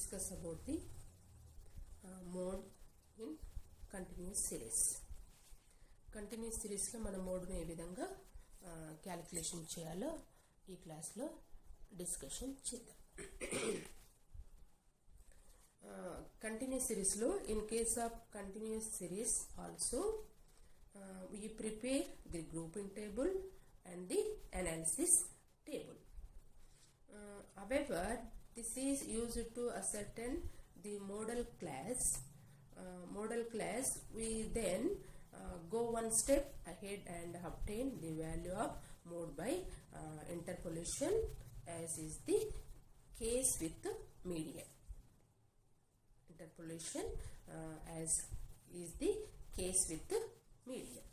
discuss about the mode in continuous series. Continuous సిరీస్లో మన మోడ్ను ఏ విధంగా క్యాలిక్యులేషన్ చేయాలో ఈ క్లాస్లో డిస్కషన్ చేద్దాం. కంటిన్యూస్ సిరీస్లో in case of continuous series also we prepare the grouping table and the analysis table. However, this is used to ascertain the model class. We then go one step ahead and obtain the value of mode by interpolation, as is the case with the median. Interpolation as is the case with the medium.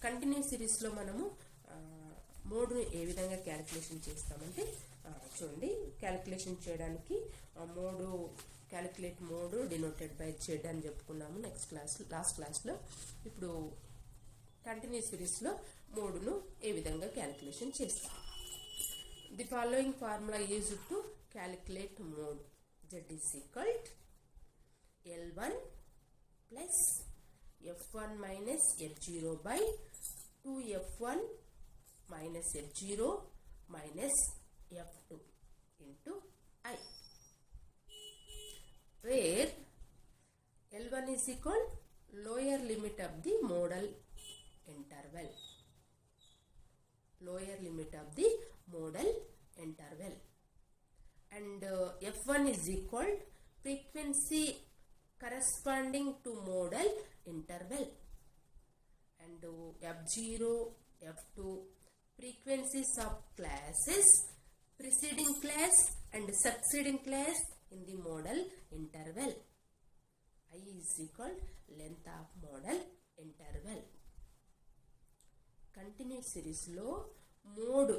Continuous సిరీస్లో మనము మోడ్ను ఏ విధంగా calculation చేస్తామంటే చూడండి, calculation చేయడానికి calculate mode denoted by Z అని చెప్పుకున్నాము last క్లాస్లో. ఇప్పుడు కంటిన్యూస్ సిరీస్లో మోడ్ను ఏ విధంగా క్యాలిక్యులేషన్ చేస్తాం. The following formula use to calculate mode. Z is equal L1 plus f1 minus f0 by 2f1 minus f0 minus f2 into I, where L1 is equal lower limit of the modal interval. Lower limit of the modal interval. And f1 is equal frequency corresponding to modal interval, and f0, f2 frequencies of classes preceding class and succeeding class in the modal interval. I is equal length of modal interval. Continuous series lo mode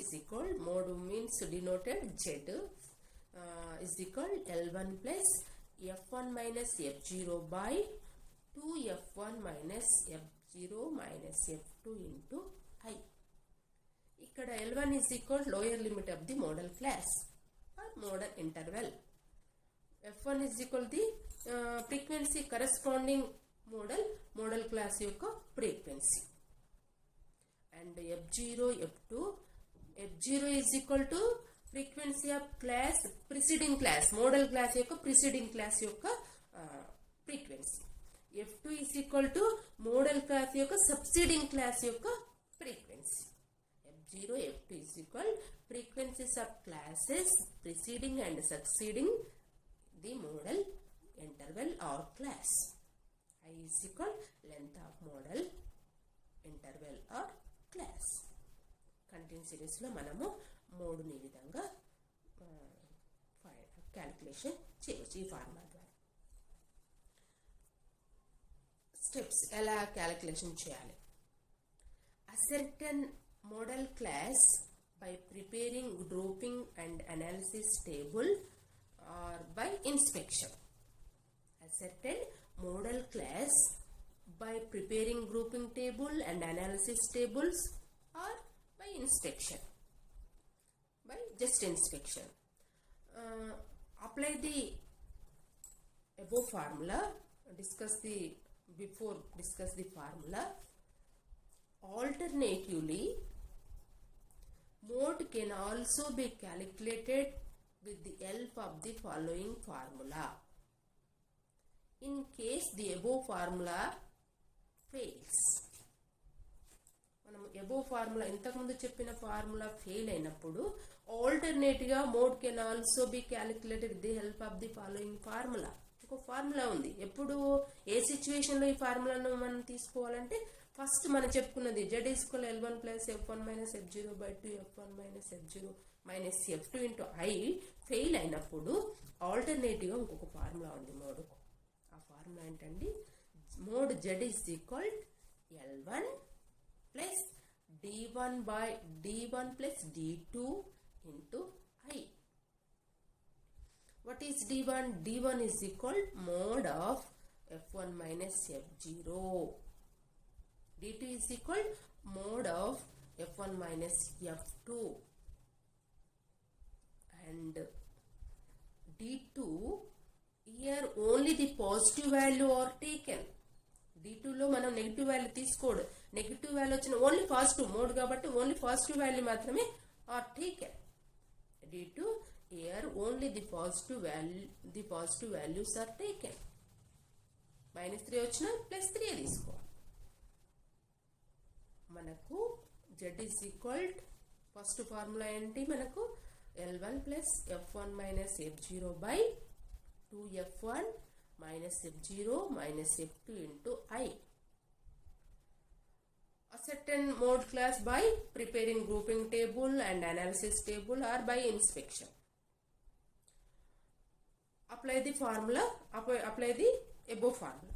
is equal, mode means denoted Z, is equal L1 plus f1 minus f0 by 2f1 minus f0 minus f2 into I. ఇక్కడ L1 is equal lower limit of the modal class or modal interval. f1 is equal the frequency corresponding modal class యొక్క frequency. And f0, f2 is equal to frequency of class preceding class, modal class యొక్క preceding class యొక్క frequency. f2 is equal to modal class యొక్క succeeding class యొక్క frequency. f0, f2 is equal frequencies of classes preceding and succeeding the modal interval or class. I is equal length of modal interval or class. Continuous సిరీస్లో మనము మోడ్ని ఈ విధంగా calculation చేయవచ్చు ఈ formula ద్వారా. Steps ఎలా calculation చేయాలి. Ascertain modal class by preparing grouping and analysis table or by inspection. Ascertain modal class by preparing grouping table and analysis tables or by inspection, by just inspection. Apply the above formula, discuss the formula. Alternatively, mode can also be calculated with the help of the following formula. In case the above formula fails, మనం above formula ఇంతకుముందు చెప్పిన formula fail అయినప్పుడు ఆల్టర్నేట్గా mode can also be calculated with the help of the following formula. ఇంకో formula ఉంది. ఎప్పుడు ఏ సిచ్యువేషన్లో ఈ ఫార్ములాను మనం తీసుకోవాలంటే, ఫస్ట్ మనం చెప్పుకున్నది Z equal L1 plus f1 minus f0 by 2f1 minus f0 minus f2 into I fail అయినప్పుడు ఆల్టర్నేటివ్గా ఇంకొక ఫార్ములా ఉంది మోడ్కు. ఆ ఫార్ములా ఏంటండి, mode Z is equal L1 plus d1 by d1 plus d2 into I. What is d1? d1 is equal mod of f1 minus f0. d2 is equal mod of f1 minus f2. And D2 here only the positive value are taken. D2 లో మనం negative value తీసుకోడు. Negative value వచ్చిన only positive mode కాబట్టి only positive value మాత్రమే are taken. D2 here only the positive values are taken. -3 వచ్చిన +3 తీసుకోవాలి. మనకు Z is equal first formula ఏంటి మనకు L1 plus F1 minus F0 by 2F1 minus F0 minus F2 into I. Ascertain mode class by preparing grouping table and analysis table or by inspection. Apply the formula, apply the above formula.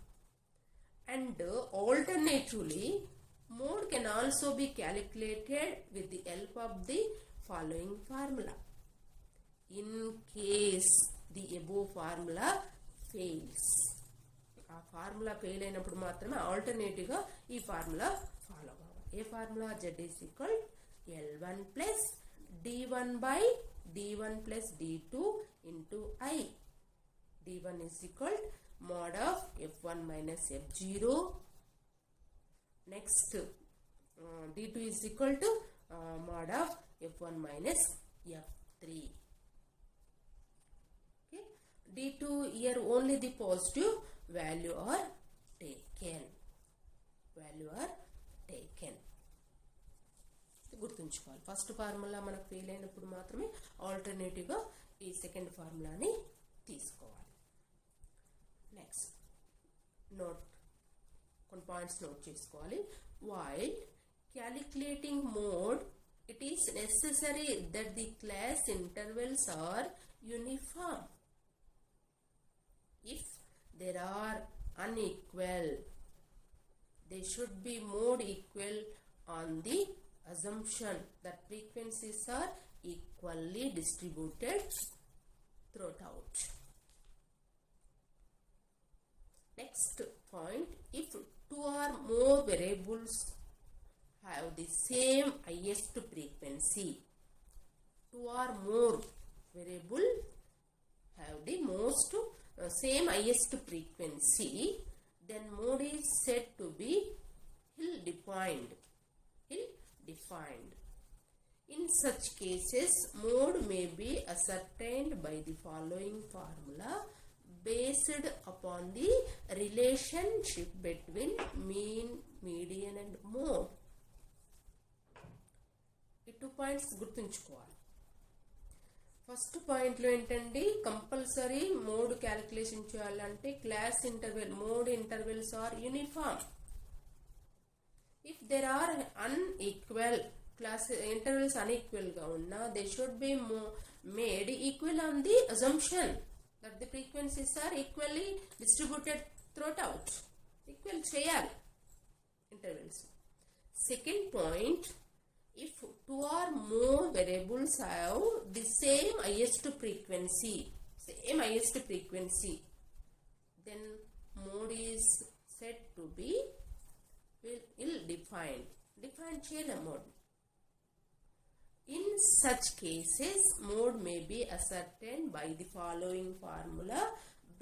And alternatively, mode can also be calculated with the help of the following formula. In case the above formula fails, ఆ formula fail అయినప్పుడు మాత్రమే alternative గా ఈ formula follow అవ్వాలి. ఏ formula? Z is equal L1 plus D1 by D1 plus D2 into I. D1 is equal mod of F1 minus F0. Next D2 is equal to mod of F1 minus F3. Okay. D2 here only the positive value are taken. గుర్తుంచుకోవాలి. First formula మనకు fail అయినప్పుడు మాత్రమే alternative గా ఈ second ఫార్ములాని తీసుకోవాలి. Next note కొన్ని points note చేసుకోవాలి. While calculating mode it is necessary that the class intervals are uniform. If there are unequal, they should be mode equal on the assumption that frequencies are equally distributed throughout. Next point, if two or more variables have the same highest frequency, two or more variable have the same highest frequency, then mode is said to be ill-defined. In such cases, mode may be ascertained by the following formula based upon the relationship between mean, median and mode. ఈ 2 points గుర్తుంచుకోవాలి. First point లో ఏంటండి, compulsory mode calculation చేయాలంటే class interval mode intervals are uniform. If there are unequal class intervals unequal గా ఉన్నా they should be made equal on the assumption that the frequencies are equally distributed throughout. Equal చేయాలి intervals. Second point, if two or more variables have the same highest frequency, then mode is said to be ill-defined. Defined cheyala mode. In such cases, mode may be ascertained by the following formula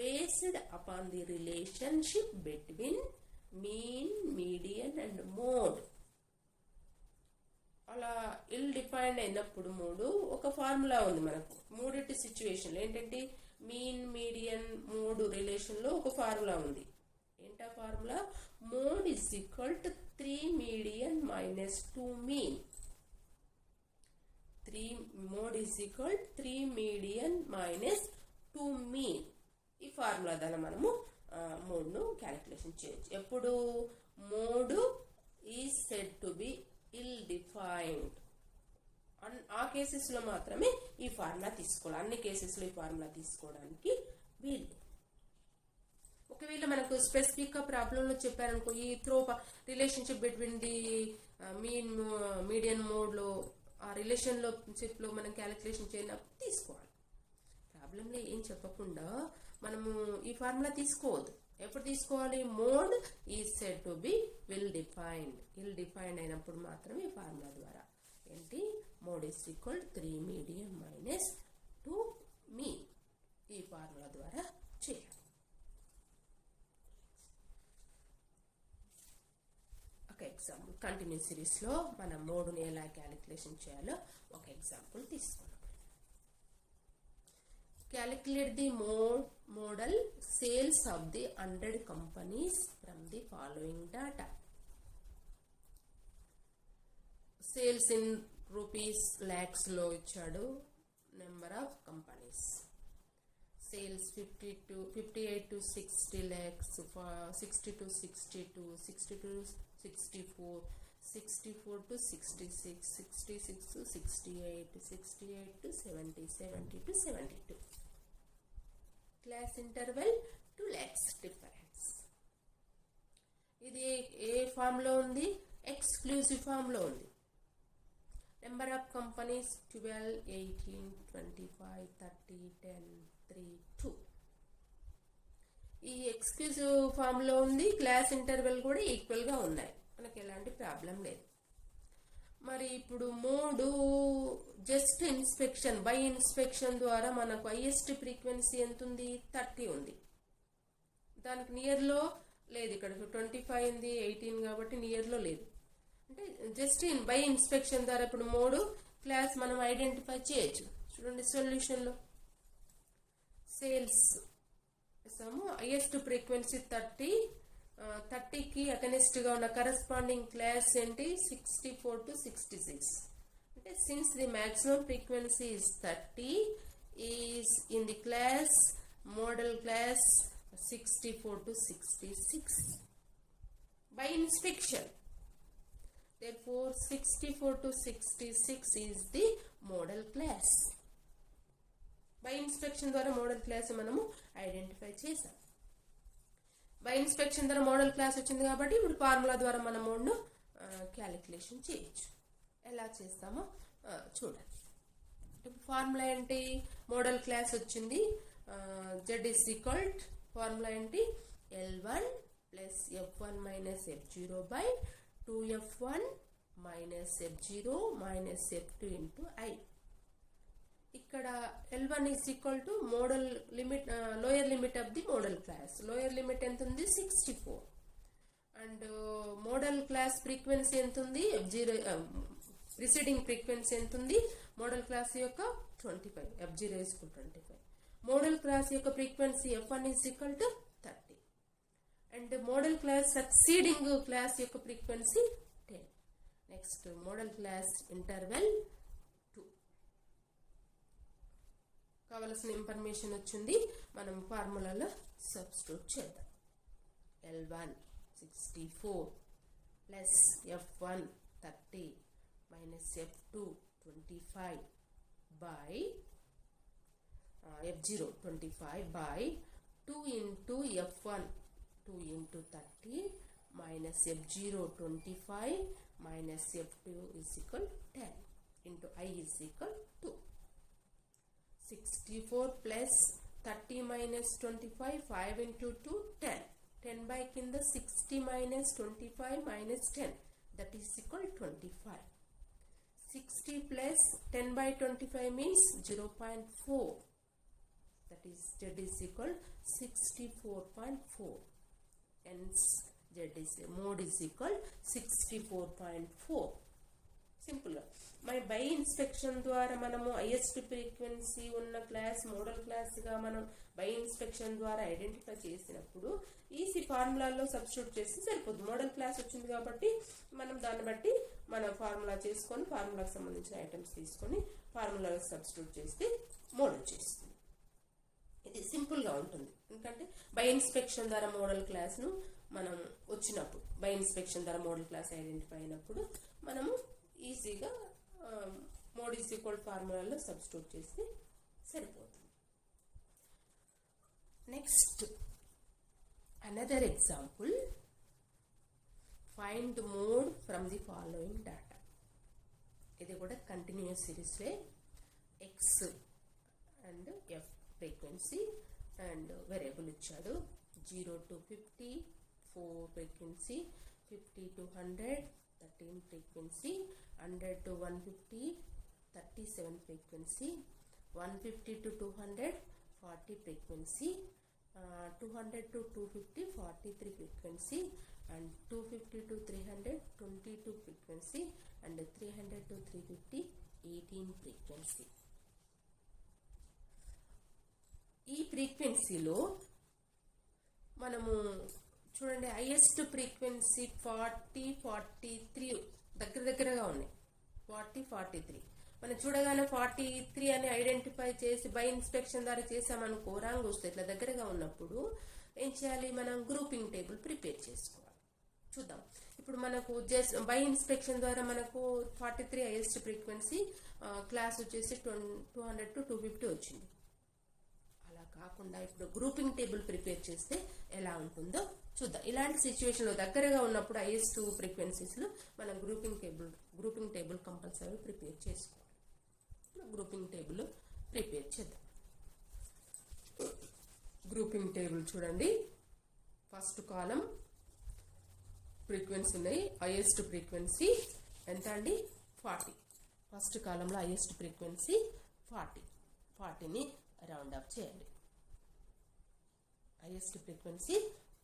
based upon the relationship between mean, median and mode. అలా ఇల్ defined అయినప్పుడు మూడు ఒక formula ఉంది మనకు. మూడిటి situation ఏంటంటే mean, median, mode relation లో ఒక formula ఉంది. ఏంటా formula? Mode is equal to 3 median minus 2 mean. Mode is equal 3 median minus 2 mean. ఈ ఫార్ములా ద్వారా మనము మోడ్ ను క్యాలిక్యులేషన్ చేయొచ్చు. ఎప్పుడు mode is said to B ill-defined. ఆ కేసెస్ లో మాత్రమే ఈ ఫార్ములా తీసుకోవాలి. అన్ని కేసెస్ లో ఈ ఫార్ములా తీసుకోవడానికి వీలు. ఒకవేళ మనకు స్పెసిఫిక్ గా ప్రాబ్లం లో చెప్పారనుకో, ఈ relationship between the mean, median mode లో ఆ రిలేషన్షిప్ లో మనం క్యాలిక్యులేషన్ చేయనప్పుడు తీసుకోవాలి. ప్రాబ్లంలో ఏం చెప్పకుండా మనము ఈ ఫార్ములా తీసుకోవద్దు. ఎప్పుడు తీసుకోవాలి? Mode is said to be ill defined అయినప్పుడు మాత్రమే ఈ ఫార్ములా ద్వారా ఏంటి mode is equal 3 medium minus 2 mean. ఈ ఫార్ములా ద్వారా చేయాలి. ఒక ఎగ్జాంపుల్ కంటిన్యూస్ సిరీస్లో మనం మోడ్ని ఎలా క్యాలిక్యులేషన్ చేయాలో ఒక ఎగ్జాంపుల్ తీసుకున్నాం. Calculate the modal sales of the 100 companies from the following data. Sales in rupees lakhs లో ఇచ్చాడు. Number of companies sales 58 to 60 lakhs, 60 to 62, 60 to 64, 64 to 66, 66 to 68, 68 to 70, 70 to 72. Class interval 2 lakhs difference. ఇది ఏ form లో ఉంది? Exclusive form లో ఉంది. Number of companies 12, 18, 25, 30, 10, 3, 2. ఈ exclusive form లో ఉంది. క్లాస్ ఇంటర్వెల్ కూడా ఈక్వల్ గా ఉన్నాయి. మనకి ఎలాంటి ప్రాబ్లం లేదు. మరి ఇప్పుడు mode just inspection by inspection ద్వారా మనకు హైయెస్ట్ ఫ్రీక్వెన్సీ ఎంత ఉంది? 30 ఉంది. దానికి నియర్లో లేదు. ఇక్కడ 25 ఉంది, 18 కాబట్టి నియర్లో లేదు. అంటే జస్ట్ బై ఇన్స్పెక్షన్ ద్వారా ఇప్పుడు మోడు క్లాస్ మనం ఐడెంటిఫై చేయొచ్చు. చూడండి సొల్యూషన్లో సేల్స్ హైయెస్ట్ ఫ్రీక్వెన్సీ 30కి అగెనిస్ట్ గా ఉన్న కరెస్పాండింగ్ క్లాస్ ఏంటి? 64 to 66. అంటే since the maximum frequency is 30 is in the class modal class 64 to 66 by inspection. Therefore 64 to 66 is the model class. By inspection ద్వారా modal class మనము identify చేసాం. By inspection ద్వారా modal class వచ్చింది కాబట్టి ఇప్పుడు formula ద్వారా మనం మోడ్ను క్యాలిక్యులేషన్ చేయొచ్చు. ఎలా చేస్తామో చూడండి. ఇప్పుడు ఫార్ములా ఏంటి? మోడల్ క్లాస్ వచ్చింది. జెడ్ ఇస్ ఈక్వల్ ఫార్ములా ఏంటి? L1 plus F1 minus F0 by 2F1 minus F0 minus F2 into I. ఇక్కడ L1 is equal to model limit, lower limit of the modal class. Lower limit ఎంత ఉంది? 64. And modal class frequency ఎంత ఉంది? F0 preceding frequency ఎంత ఉంది? Model class యొక్క 25, F0 equal 25. Modal class యొక్క frequency F1 is equal to 30. And modal class succeeding class యొక్క frequency 10. Next modal class interval కావలసిన ఇన్ఫర్మేషన్ వచ్చింది. మనం ఫార్ములాలో సబ్స్టిట్యూట్ చేద్దాం. L1 64 plus F1 30 minus F2 25 by F0 25 by 2 into F1 2 into 30 minus F0 25 minus F2 is equal 10 into I is equal 2. 64 plus 30 minus 25, 5 into 2, 10. 10 by కింద 60 minus 25 minus 10. That is equal 25. 60 plus 10 by 25 means 0.4. That is Z is equal 64.4. Hence mode is equal 64.4. Simple గా మరి by inspection ద్వారా మనము highest frequency ఉన్న class modal class గా మనం by inspection ద్వారా identify చేసినప్పుడు ఈసీ ఫార్ములాలో సబ్స్టిట్యూట్ చేస్తే సరిపోతుంది. మోడల్ క్లాస్ వచ్చింది కాబట్టి మనం దాన్ని బట్టి మనం ఫార్ములా చేసుకొని ఫార్ములాకి సంబంధించిన ఐటమ్స్ తీసుకొని ఫార్ములాలో సబ్స్టిట్యూట్ చేస్తే మోడ్ వచ్చేస్తుంది. ఇది సింపుల్ గా ఉంటుంది. ఎందుకంటే బై ఇన్స్పెక్షన్ ద్వారా మోడల్ క్లాస్ ను మనం వచ్చినప్పుడు బై ఇన్స్పెక్షన్ ద్వారా మోడల్ క్లాస్ ఐడెంటిఫై అయినప్పుడు మనము ఈజీగా మోడ్ ఈజ్ ఈక్వల్ ఫార్ములాలో సబ్స్టిట్యూట్ చేస్తే సరిపోతుంది. Next another example, find mode from the following data. ఇది కూడా కంటిన్యూస్ సిరీస్లే. X and F frequency and variable ఇచ్చాడు. 0 to 50 4 ఫ్రీక్వెన్సీ, 50 to 100 13 frequency, 100 to 150 37 frequency, 150 to 200 40 frequency, 200 to 250 43 frequency, and 250 to 300 22 frequency, and 300 to 350 18 frequency. ఈ ఫ్రీక్వెన్సీలో మనము చూడండి highest frequency 43 దగ్గరగా ఉన్నాయి. 43 మనం చూడగానే 43 అని ఐడెంటిఫై చేసి బై ఇన్స్పెక్షన్ ద్వారా చేసామనుకో రాంగ్ వస్తుంది. ఇట్లా దగ్గరగా ఉన్నప్పుడు ఏం చేయాలి, మనం గ్రూపింగ్ టేబుల్ ప్రిపేర్ చేసుకోవాలి. చూద్దాం. ఇప్పుడు మనకు జస్ట్ బై ఇన్స్పెక్షన్ ద్వారా మనకు 43 హైయెస్ట్ ఫ్రీక్వెన్సీ, క్లాస్ వచ్చేసి 200 to 250 వచ్చింది. అలా కాకుండా ఇప్పుడు గ్రూపింగ్ టేబుల్ ప్రిపేర్ చేస్తే ఎలా ఉంటుందో చూద్దాం. ఇలాంటి సిచ్యువేషన్లో దగ్గరగా ఉన్నప్పుడు హైయెస్ట్ ఫ్రీక్వెన్సీస్లో మనం గ్రూపింగ్ టేబుల్ కంపల్సరీ ప్రిపేర్ చేసుకోవాలి. గ్రూపింగ్ టేబుల్ ప్రిపేర్ చేద్దాం. గ్రూపింగ్ టేబుల్ చూడండి. ఫస్ట్ కాలం ఫ్రీక్వెన్సీ ఉన్నాయి. హైయెస్ట్ ఫ్రీక్వెన్సీ ఎంత అండి, 40. ఫస్ట్ కాలంలో హైయెస్ట్ ఫ్రీక్వెన్సీ 40ని రౌండ్ అప్ చేయండి. హైయెస్ట్ ఫ్రీక్వెన్సీ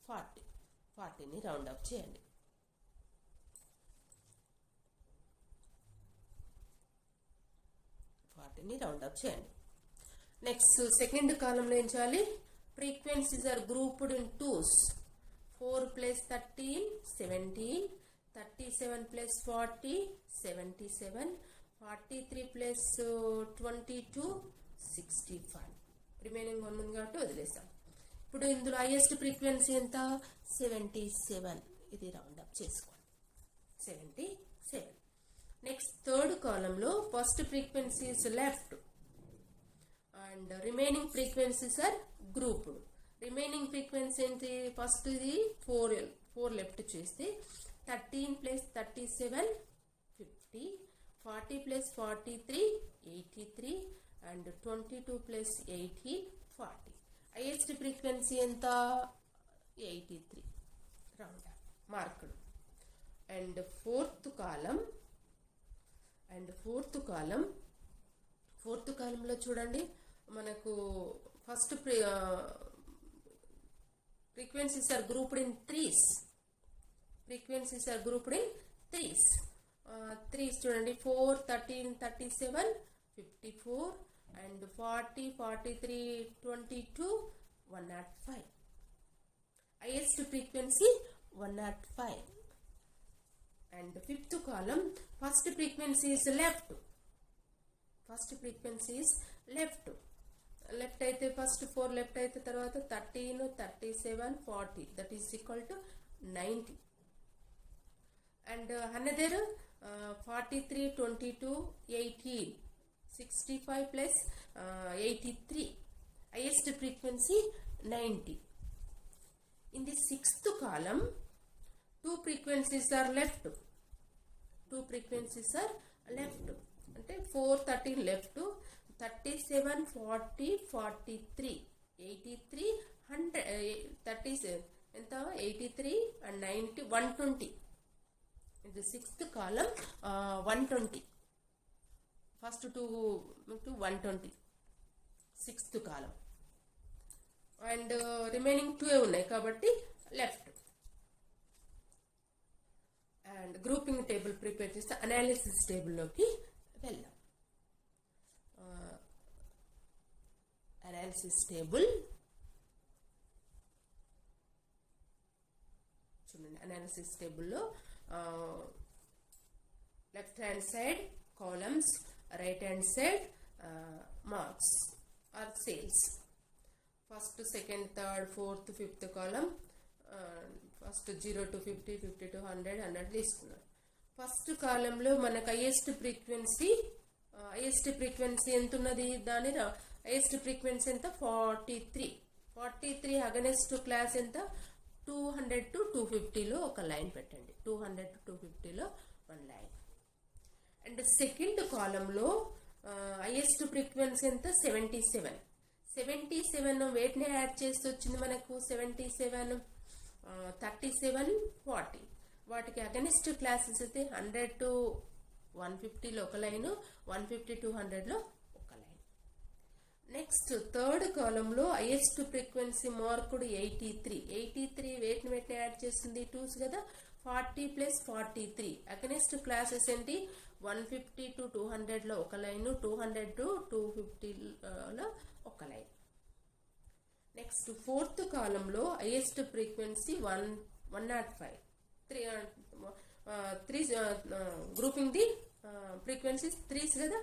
40ని రౌండ్ అప్ చేయండి. నెక్స్ట్ సెకండ్ కాలంలో ఏం చేయాలి, frequencies are grouped in twos. 4 plus 13 17, 37 plus 40 77, 43 plus 22 65. Remaining 1 ఉంది కాబట్టి వదిలేస్తాం. ఇప్పుడు ఇందులో హైయెస్ట్ ఫ్రీక్వెన్సీ ఎంత, 77. ఇది రౌండ్ అప్ చేసుకోండి, 77. నెక్స్ట్ థర్డ్ కాలంలో first frequency is left and remaining frequencies are grouped. Remaining frequency ఏంటి, ఫస్ట్ ఇది 4 లెఫ్ట్ చేస్తే 13 plus 37 50, 40 plus 43 83, and 22 plus 18 40. Highest frequency ఎంత, 83 రౌండ్ మార్కుడు. అండ్ ఫోర్త్ కాలంలో చూడండి మనకు first frequencies are grouped in threes. Threes చూడండి, 4 13 37 54 and 40 43 22 105. highest frequency 105. and fifth column first frequency is left. Left అయితే first 4 left అయితే తర్వాత 13 37 40 that is equal to 90. And another 43 22 18 65 plus 83. Highest frequency 90. In the sixth column 2 frequencies are left. అంటే 4 13 left, 37 40 43 83 100 37 ఎంత 83 and 90 120. in the sixth column 120. first to 120 sixth column and remaining 2 ఉన్నాయి కాబట్టి left. And grouping table prepare చేస్తే analysis టేబుల్లోకి వెళ్దాం. Analysis table చూడండి. Analysis టేబుల్లో left hand side columns, right hand side marks are sales. First second third fourth fifth column first 0 to 50 50 to 100 100 తీసుకున్నాం. First కాలంలో మనకు హైయెస్ట్ ఫ్రీక్వెన్సీ ఎంత ఉన్నది, దాని హైయెస్ట్ ఫ్రీక్వెన్సీ ఎంత 43 అగనెస్ట్ క్లాస్ ఎంత 200 to 250లో ఒక లైన్ పెట్టండి. 200 to 250లో 1 లైన్. అండ్ సెకండ్ కాలంలో హైయెస్ట్ ఫ్రీక్వెన్సీ ఎంత 77 వేటిని యాడ్ చేస్తూ వచ్చింది మనకు 77 37 40. వాటికి అగనిస్ట్ క్లాసెస్ అయితే 100 to 150లో ఒక లైన్, 150 to 100లో ఒక లైన్. నెక్స్ట్ థర్డ్ కాలంలో హైయెస్ట్ ఫ్రీక్వెన్సీ మార్కుడు 83 వేటిని యాడ్ చేస్తుంది 2s కదా 40 ప్లస్ 43 అగెనెస్ట్ క్లాసెస్ ఏంటి 150 టు 200 లో ఒక లైన్ 200 టు 250 లో ఒక లైన్. నెక్స్ట్ ఫోర్త్ కాలంలో highest frequency 105 three grouping the frequencies 3s కదా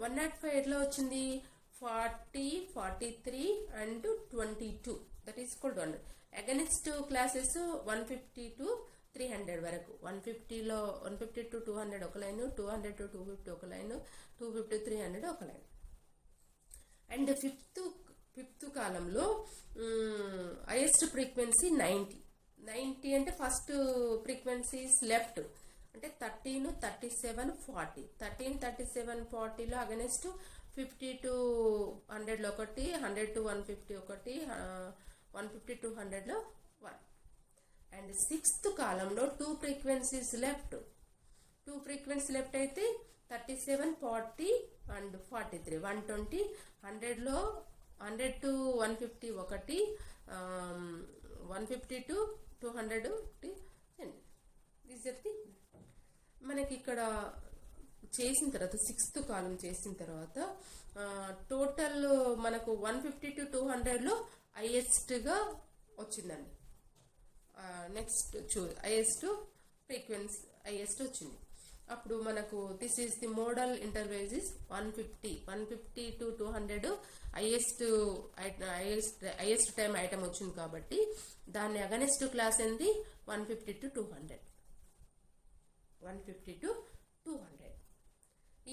105 ఎట్లా వచ్చింది 40, 43 and 22 that is called 100. Against classes 150 to 300 వరకు 150 to 200 ఒక లైన్ 200 to 250 ఒక లైన్ 250 to 300 ఒక లైన్. అండ్ ఫిఫ్త్ కాలంలో హైయెస్ట్ ఫ్రీక్వెన్సీ 90 అంటే ఫస్ట్ ఫ్రీక్వెన్సీస్ లెఫ్ట్ అంటే 13, 37, 40 13, 37, 40లో అగెనెస్ట్ 50 to 100 లో ఒకటి 100 to 150 ఒకటి 150 to 100 లో 1. అండ్ సిక్స్త్ కాలంలో 2 ఫ్రీక్వెన్సీస్ లెఫ్ట్ అయితే 37, 40 అండ్ 43 120 100లో 100 to 150 ఒకటి 150 to 200 ఒకటి. మనకి ఇక్కడ చేసిన తర్వాత సిక్స్త్ కాలం చేసిన తర్వాత టోటల్ మనకు 150 to 200 లో హైయెస్ట్గా వచ్చిందండి. నెక్స్ట్ హైయెస్ట్ ఫ్రీక్వెన్సీ హైయెస్ట్ వచ్చింది. అప్పుడు మనకు this is the modal interval is 150 to 200 highest time item వచ్చింది కాబట్టి దాన్ని అగనెస్ట్ క్లాస్ ఏంది 150 to 200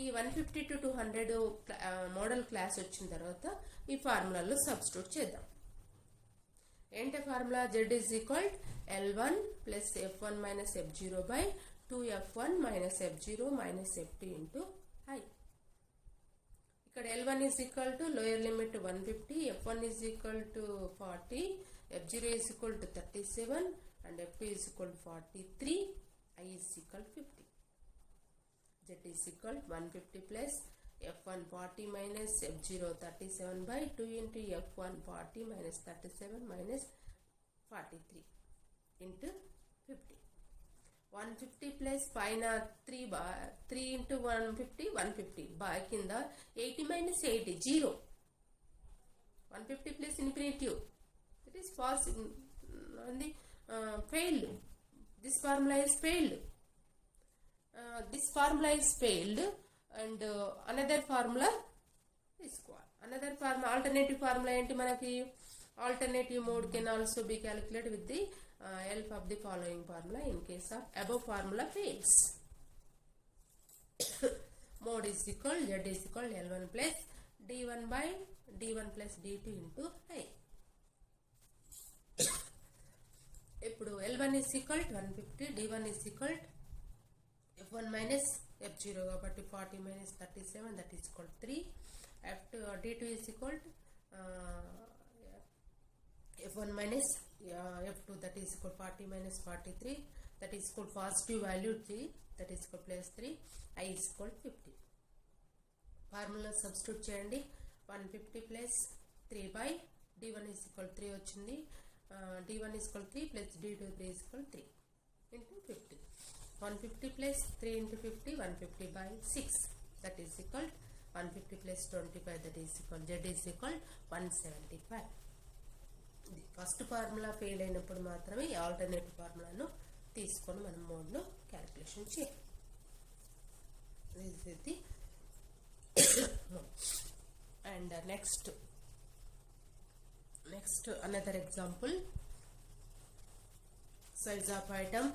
ఈ 150 to 200 మోడల్ క్లాస్ వచ్చిన తర్వాత ఈ ఫార్ములాలో సబ్స్టిట్యూట్ చేద్దాం. ఏంటి formula Z is equal L1 plus F1 minus F0 by 2F1 minus F0 minus F2 into I. ఇక్కడ L1 is equal to lower limit 150, F1 is equal to 40, F0 is equal to 37 and F2 is equal to 43, I is equal to 50. Z is equal to 150 plus F1 40 minus F0 37 by 2 into F1 40 minus 37 minus 43 into 50. 150 plus pine 3 into 150 by kinda 80 minus 80 0. 150 plus infinitive. It is false on the failed. This formula is failed. This formula is failed and another formula is called alternative formula enti manaki alternative mode can also be calculated with the help of the following formula in case of above formula fails. Mode is equal Z is equal L1 plus D1 by D1 plus D2 into I. ఇప్పుడు L1 is equal to 150, D1 is equal to F1 minus F0 కాబట్టి 40 minus 37 that is equal to 3. D2 is equal to F1 minus F2 that is equal to 40 minus 43 that is equal to positive value 3 that is equal to plus 3. I is equal to 50. Formula substitute చేయండి 150 plus 3 by D1 is equal to 3 వచ్చింది. D1 is equal to 3 plus D2 is equal to 3 into 50. 150 plus 3 into 50 150 by 6 that is equal to 150 plus 25 that is equal Z is equal 175. First formula fail అయినప్పుడు మాత్రమే ఈ alternative ఫార్ములాను తీసుకొని మనం మోడ్లో calculation చేయాలి. And next another example, size of item,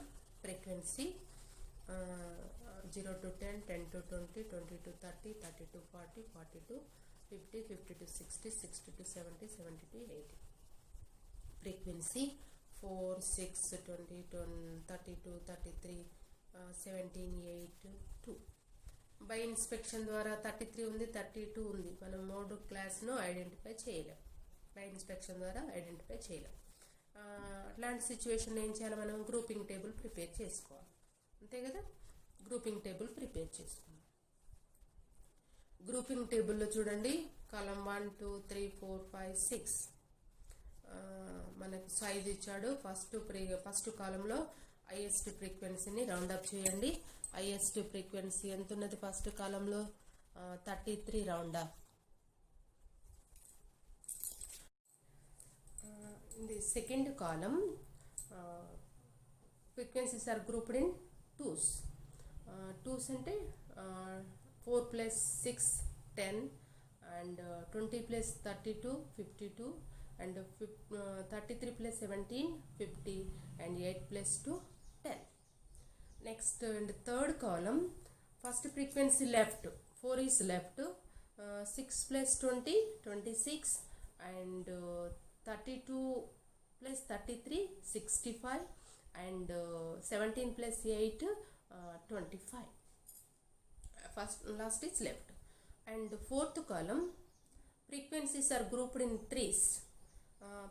frequency 0 to 10, 10 to 20, 20 to 30, 30 to 40, 40 to 50, 50 to 60, 60 to 70, 70 to 80. Frequency 4, 6, 20, 32, 33, 17, 8, 2. By inspection ద్వారా 33 ఉంది 32 ఉంది, మనం మోడ్ క్లాస్ను ఐడెంటిఫై చేయలేం. బై ఇన్స్పెక్షన్ ద్వారా ఐడెంటిఫై చేయలేం. అట్లాంటి సిచ్యువేషన్ ఏం చేయాలి, మనం గ్రూపింగ్ టేబుల్ ప్రిపేర్ చేసుకోవాలి, అంతే కదా. గ్రూపింగ్ టేబుల్ ప్రిపేర్ చేసుకున్నాం. గ్రూపింగ్ టేబుల్లో చూడండి, కాలం 1 2 3 4 5 6 మనకు సైజ్ ఇచ్చాడు. ఫస్ట్ కాలంలో హైయెస్ట్ ఫ్రీక్వెన్సీని రౌండప్ చేయండి. హైయెస్ట్ ఫ్రీక్వెన్సీ ఎంత ఉన్నది ఫస్ట్ కాలంలో? 33 round up. In the second column, frequencies are grouped in twos. Twos అంటే 4 plus 6 10 and 20 plus 32 52 and 33 plus 17 50 and 8 plus 2 10. Next, in the third column, first frequency left, 4 is left, 6 plus 20 26 and 32 plus 33 65 and 17 plus 8 25. Last is left. And fourth column, frequencies are grouped in threes.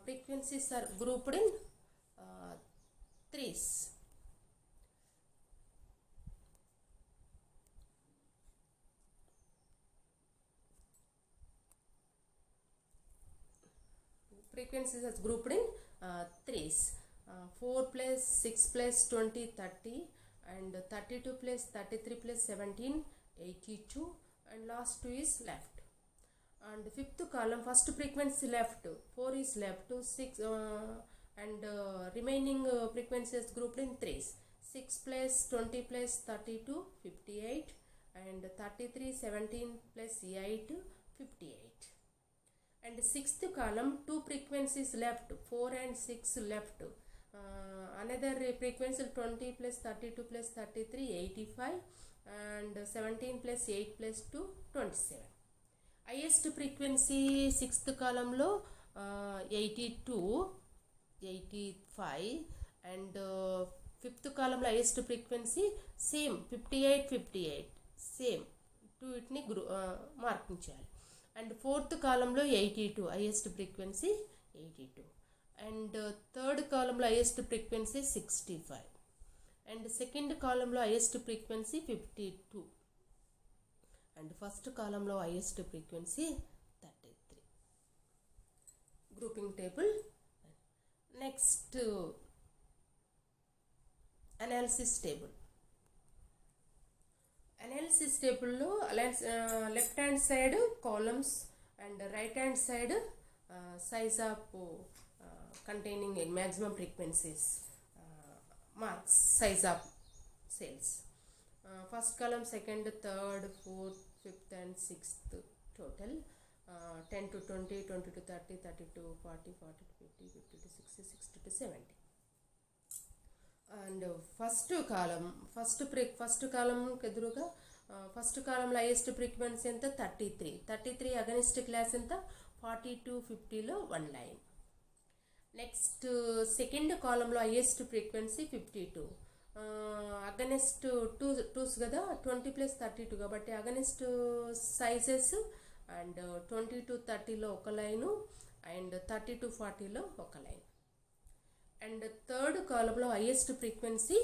Frequencies are grouped in threes. Frequencies are grouped in threes. 4 plus 6 plus 20 30 and 32 plus 33 plus 17 82 and last 2 is left. And fifth column, first frequency left, 4 is left, 6 and remaining frequencies grouped in threes. 6 plus 20 plus 32 58 and 33 17 plus 8 58. And sixth column, 2 frequencies left, 4 and 6 left. Another frequency 20 plus 32 plus 33 85 and 17 plus 8 plus 2 27. Highest frequency sixth column lo 82 85 and fifth column lo highest frequency same 58 58 same to itni marking cheyali. And fourth column lo 82 highest frequency 82 and third column lo highest frequency 65 and second column lo highest frequency 52 and first column lo highest frequency 33. Grouping table. Next, analysis table. Analysis table lo left hand side columns and right hand side size of containing maximum frequencies marks size of cells. First column, second, third, fourth, fifth and sixth total 10 to 20 20 to 30 30 to 40 40 to 50 50 to 60 60 to 70. And first column ఎదురుగా first కాలంలో highest frequency ఎంత 33 against class ఎంత 42 50లో 1 line. Next second కాలంలో highest frequency 52 against twos కదా 20 plus 32 కాబట్టి against sizes and 20 to 30లో ఒక line and 30 to 40లో ఒక line. And third కాలంలో highest frequency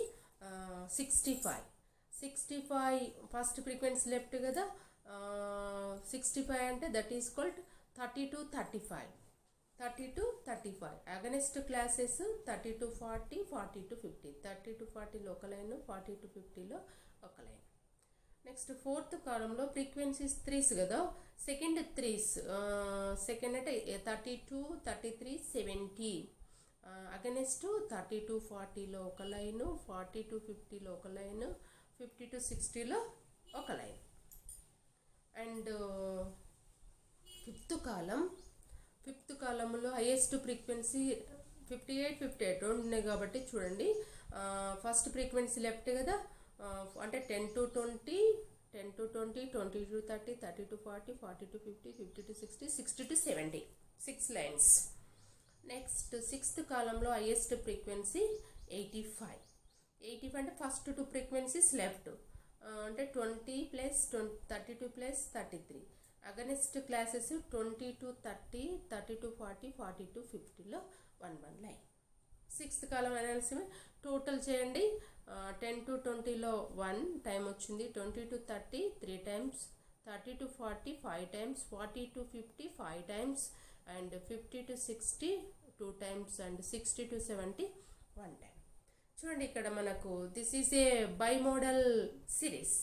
65 first frequency left కదా 65 అంటే that is called 30 to 35 against classes 30 to 40 40 to 50 30 to 40లో ఒక line 40 to 50లో ఒక line. Next fourth కాలంలో ఫ్రీక్వెన్సీస్ త్రీస్ కదా second threes second అంటే 32 33 70 అగనెస్ట్ 30 to 40లో ఒక లైన్ 40 to 50లో ఒక లైన్ 50 to 60లో ఒక లైన్. అండ్ ఫిఫ్త్ కాలంలో హైయెస్ట్ ఫ్రీక్వెన్సీ 58 58 రెండు ఉన్నాయి కాబట్టి చూడండి ఫస్ట్ ఫ్రీక్వెన్సీ లెఫ్ట్ కదా అంటే 10 to 20 20 to 30 30 to 40 40 to 50 50 to 60 60 to 70 6 lines. Next sixth కాలంలో హైయెస్ట్ ఫ్రీక్వెన్సీ 85 అంటే ఫస్ట్ టూ ఫ్రీక్వెన్సీస్ లెఫ్ట్ అంటే 20 plus 32 plus 33 against classes 20 to 30 30 to 40 40 to 50లో 1 line. Sixth column analysis total చేయండి 10 to 20లో 1 టైం వచ్చింది 20 to 30 3 times 30 to 40 5 times, 40 to 50 5 times, and 50 to 60 2 times, and 60 to 70 1 time. చూడండి ఇక్కడ మనకు this is a bimodal series.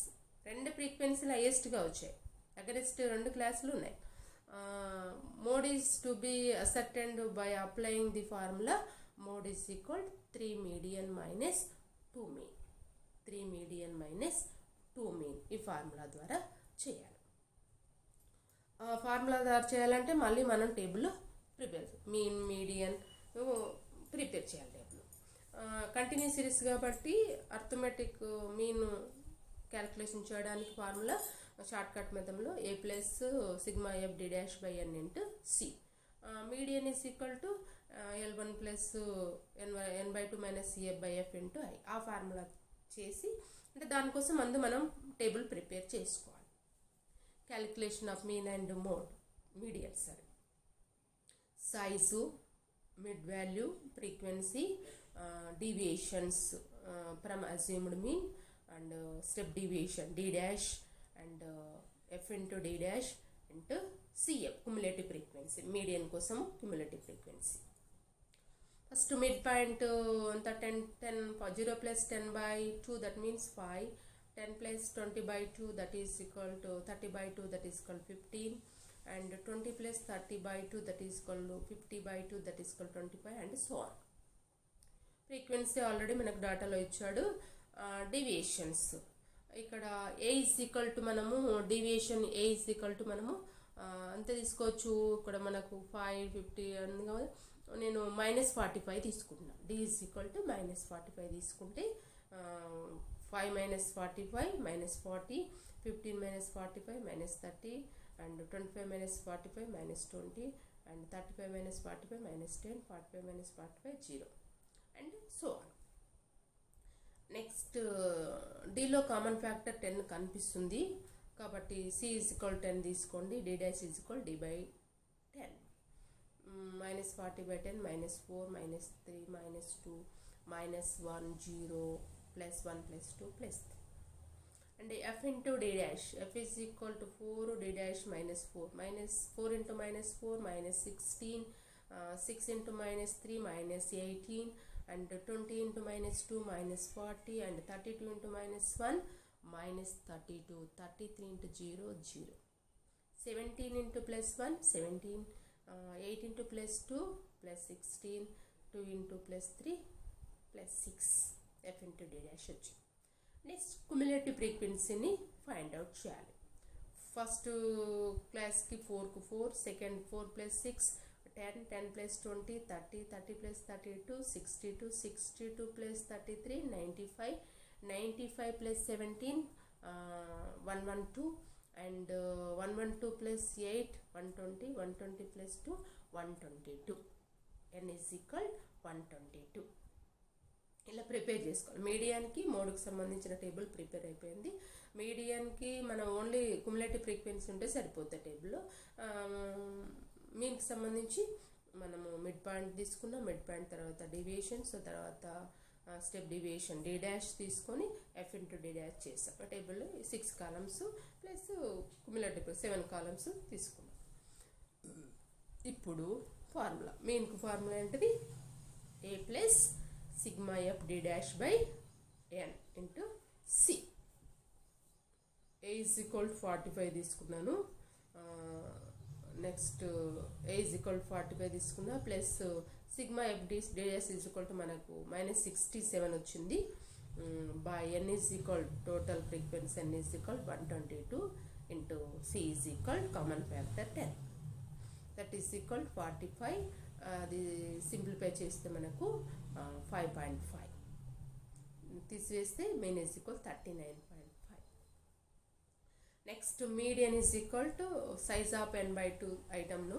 రెండు ఫ్రీక్వెన్సీలు హైయెస్ట్గా వచ్చాయి. Against రెండు క్లాసులు ఉన్నాయి. Mode is to be ascertained by applying the formula mode is equal 3 median minus 2 mean. 3 median minus 2 mean ఈ ఫార్ములా ద్వారా చేయాలి. ఫార్ములా ద్వారా చేయాలంటే మళ్ళీ మనం table prepare mean median prepare చేయాలి టేబుల్. కంటిన్యూస్ సిరీస్ కాబట్టి అర్థమెటిక్ మీన్ క్యాలిక్యులేషన్ చేయడానికి ఫార్ములా షార్ట్ కట్ మెథడ్లో A plus sigma F D dash by N into C. Median is equal to L1 plus N by 2 minus CF by F into I. ఆ formula చేసి అంటే దానికోసం ముందు మనం table prepare చేసుకోవాలి. Calculation of mean and mode median సరే size, mid value, frequency, deviations from assumed mean, and step deviation D dash, and F into D dash into CF cumulative frequency. Median కోసం cumulative frequency. First mid point అంత 0 plus 10 by 2 that means 5, 10 plus 20 by 2 that is equal to 30 by 2 that is equal 15, and 20 plus 30 by 2 that is equal to 50 by 2 that is equal 25, and so on. Frequency already మనకు డాటాలో ఇచ్చాడు. Deviations ఇక్కడ ఏ is equal to మనము deviation A is equal to మనము అంతే తీసుకోవచ్చు. ఇక్కడ మనకు 5 50 అని కావాలి. నేను -45 తీసుకుంటున్నా. డి ఈజ్ ఈక్వల్ టు -45 తీసుకుంటే 5 minus 45 minus 40, 15 minus 45 minus 30, and 25 minus 45 minus 20, and 35 minus 45 minus 10, 45 minus 45 0, and so on. Next డిలో కామన్ ఫ్యాక్టర్ 10 కనిపిస్తుంది కాబట్టి సి ఈజ్ ఈక్వల్ 10 తీసుకోండి. D dash is equal D by 10. -40 by 10 -4 -3 -2 -1 0 plus 1 plus 2 plus 3. And f into d dash, f is equal to 4 d dash minus 4 into -4 -16, 6 into -3 -18, and 20 into -2 -40, and 32 into -1 -32, 33 into 0 0, 17 into +1 17, 8 into +2 +16, 2 into +3 +6. f into d dash వచ్చి next cumulative ఫ్రీక్వెన్సీని find out చేయాలి. First క్లాస్కి 4కు 4, second 4 plus 6 10, 10 plus 20 30, 30 plus 32 62, 62 plus 33 95, 95 plus 17 112, and 112 plus 8 120, 120 plus 2 122, n is equal 122. ఇలా prepare చేసుకోవాలి. మీడియాన్కి మోడ్కి సంబంధించిన table prepare అయిపోయింది. మీడియాన్కి మనం only cumulative frequency ఉంటే సరిపోతుంది టేబుల్లో. మీన్కి సంబంధించి మనము మిడ్ పాయింట్ తీసుకున్నాం. మిడ్ పాయింట్ తర్వాత డీవియేషన్స్, తర్వాత స్టెప్ డీవియేషన్ డి డాష్ తీసుకొని ఎఫ్ ఇంటూ డి డాష్ చేస్తాం. టేబుల్లో 6 కాలమ్స్ ప్లస్ క్యుములేటివ్ 7 కాలమ్స్ తీసుకున్నాం. ఇప్పుడు ఫార్ములా మీన్కు ఫార్ములా ఏంటిది? A plus sigma F D dash by N into C. A is equal 45 తీసుకున్నాను. నెక్స్ట్ ఏ ఈజ్ ఈక్వల్ 45 తీసుకున్నా plus sigma F D dash is equal to మనకు -67 వచ్చింది. By N is equal total frequency N is equal 122 into C is equal common factor 10, that is equal 45. అది simplify చేస్తే మనకు 5.5 తీసివేస్తే mean is equal 39.5. Next median is equal to size of n/2 ఐటమ్ను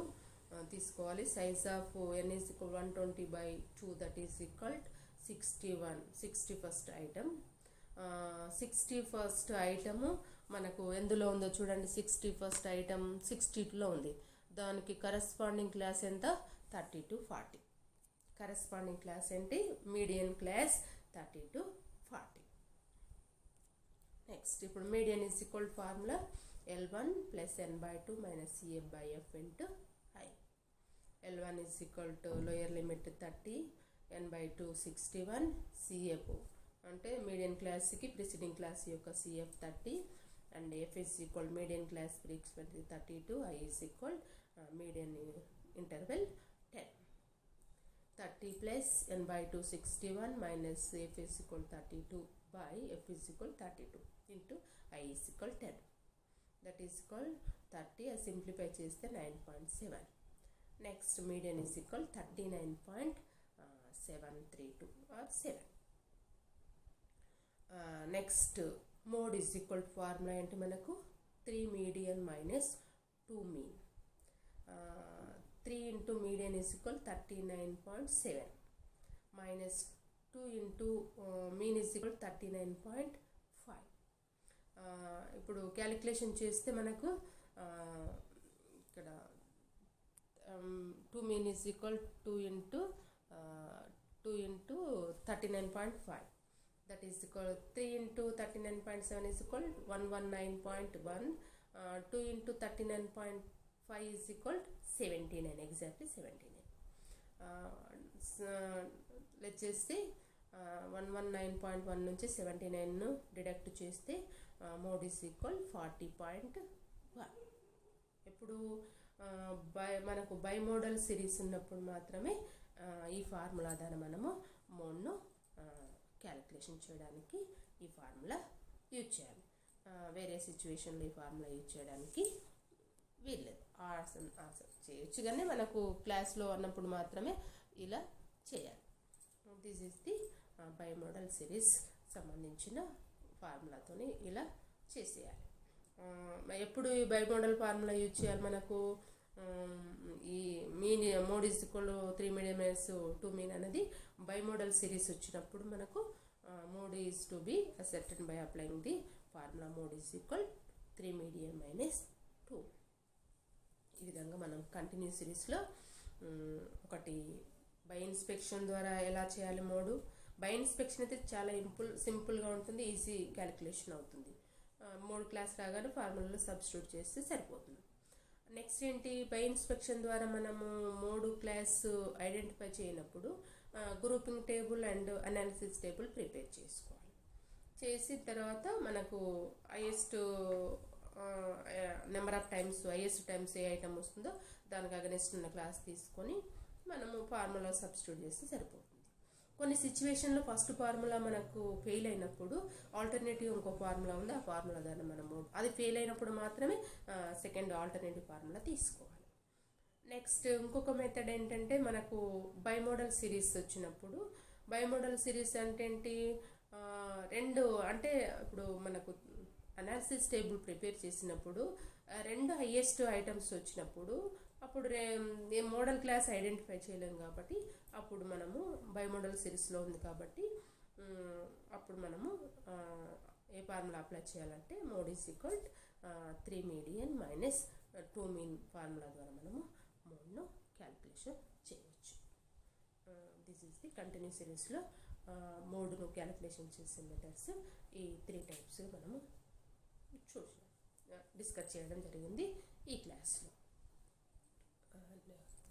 తీసుకోవాలి. Size of n is equal 120/2 that is equal 61, 61st item. 61st item మనకు ఎందులో ఉందో చూడండి. 61st item 62లో ఉంది. దానికి కరస్పాండింగ్ క్లాస్ ఎంత? 30 to 40. కరస్పాండింగ్ క్లాస్ ఏంటి? Median class 30 to 40. నెక్స్ట్ ఇప్పుడు median is equal formula L1 plus n by 2 minus CF by F into I. L1 is equal to lower limit 30, n by 2 61, CF అంటే median క్లాస్కి preceding class యొక్క CF 30 and F is equal median class frequency 32, I is equal median interval 10. 30 plus n by 2 61 minus F is equal 32 by F is equal 32 into I is equal 10. That is equal 30 as simplify చేస్తే 9.7. Next median is equal 39.732 or 7. Next mode is equal to formula ఏంటి మనకు 3 median minus 2 mean. 3 into median is equal 39.7 minus 2 into mean is equal 39.5. ఇప్పుడు calculation చేస్తే మనకు ఇక్కడ 2 mean is equal 2 into 39.5. That is equal 3 into 39.7 is equal 119.1. 2 into 39.5 is equal 79, exactly 79. Let's just say 119.1 నుంచి 79 deduct చేస్తే mode is equal 40.1. ఎప్పుడు మనకు by model series ఉన్నప్పుడు మాత్రమే ఈ ఫార్ములా ద్వారా మనము మోడ్ను క్యాలిక్యులేషన్ చేయడానికి ఈ ఫార్ములా యూజ్ చేయాలి. వేరే సిచ్యువేషన్లో ఈ ఫార్ములా యూజ్ చేయడానికి వీల్లేదు. చేయొచ్చు కానీ మనకు క్లాస్లో అన్నప్పుడు మాత్రమే ఇలా చేయాలి. This is the by model series సంబంధించిన ఫార్ములాతోని ఇలా చేసేయాలి. ఎప్పుడు ఈ బై మోడల్ ఫార్ములా యూజ్ చేయాలి మనకు ఈ mean mode is equal 3 medium minus 2 mean అనేది బై మోడల్ సిరీస్ వచ్చినప్పుడు మనకు mode is to B accepted by applying the formula mode is equal 3 medium minus 2. ఈ విధంగా మనం కంటిన్యూ సిరీస్లో ఒకటి బై ఇన్స్పెక్షన్ ద్వారా ఎలా చేయాలి మోడు. బై ఇన్స్పెక్షన్ అయితే చాలా సింపుల్గా ఉంటుంది, ఈజీ క్యాలిక్యులేషన్ అవుతుంది. మోడ్ క్లాస్ రాగానే ఫార్ములాలో సబ్స్టిట్యూట్ చేస్తే సరిపోతుంది. నెక్స్ట్ ఏంటి, బై ఇన్స్పెక్షన్ ద్వారా మనము మోడ్ క్లాస్ ఐడెంటిఫై చేయనప్పుడు grouping table and analysis table prepare చేసుకోవాలి. చేసిన తర్వాత మనకు highest number of times highest times A item వస్తుందో దానికి అగనెస్ట్ ఉన్న క్లాస్ తీసుకొని మనము ఫార్ములా సబ్స్టిట్యూట్ చేస్తే సరిపోతుంది. కొన్ని సిచ్యువేషన్లో ఫస్ట్ ఫార్ములా మనకు ఫెయిల్ అయినప్పుడు ఆల్టర్నేటివ్ ఇంకో ఫార్ములా ఉంది, ఆ ఫార్ములా దాన్ని మనము అది ఫెయిల్ అయినప్పుడు మాత్రమే సెకండ్ ఆల్టర్నేటివ్ ఫార్ములా తీసుకోవాలి. నెక్స్ట్ ఇంకొక మెథడ్ ఏంటంటే మనకు బై మోడల్ సిరీస్ వచ్చినప్పుడు, బై మోడల్ సిరీస్ అంటే ఏంటి, రెండు అంటే ఇప్పుడు మనకు అనాలిసిస్ టేబుల్ ప్రిపేర్ చేసినప్పుడు రెండు హైయెస్ట్ ఐటమ్స్ వచ్చినప్పుడు అప్పుడు మోడల్ క్లాస్ ఐడెంటిఫై చేయలేము కాబట్టి అప్పుడు మనము బై మోడల్ సిరీస్లో ఉంది కాబట్టి అప్పుడు మనము ఏ ఫార్ములా అప్లై చేయాలంటే mode is equal 3 median minus 2 mean formula ద్వారా మనము మోడ్ను క్యాలిక్యులేషన్ చేయవచ్చు. దిస్ ఈజ్ ది కంటిన్యూ సిరీస్లో మోడ్ను క్యాలిక్యులేషన్ చేసే మెథడ్స్ ఈ 3 టైప్స్ మనము డిస్కస్ చేయడం జరిగింది ఈ క్లాస్లో. నెక్స్ట్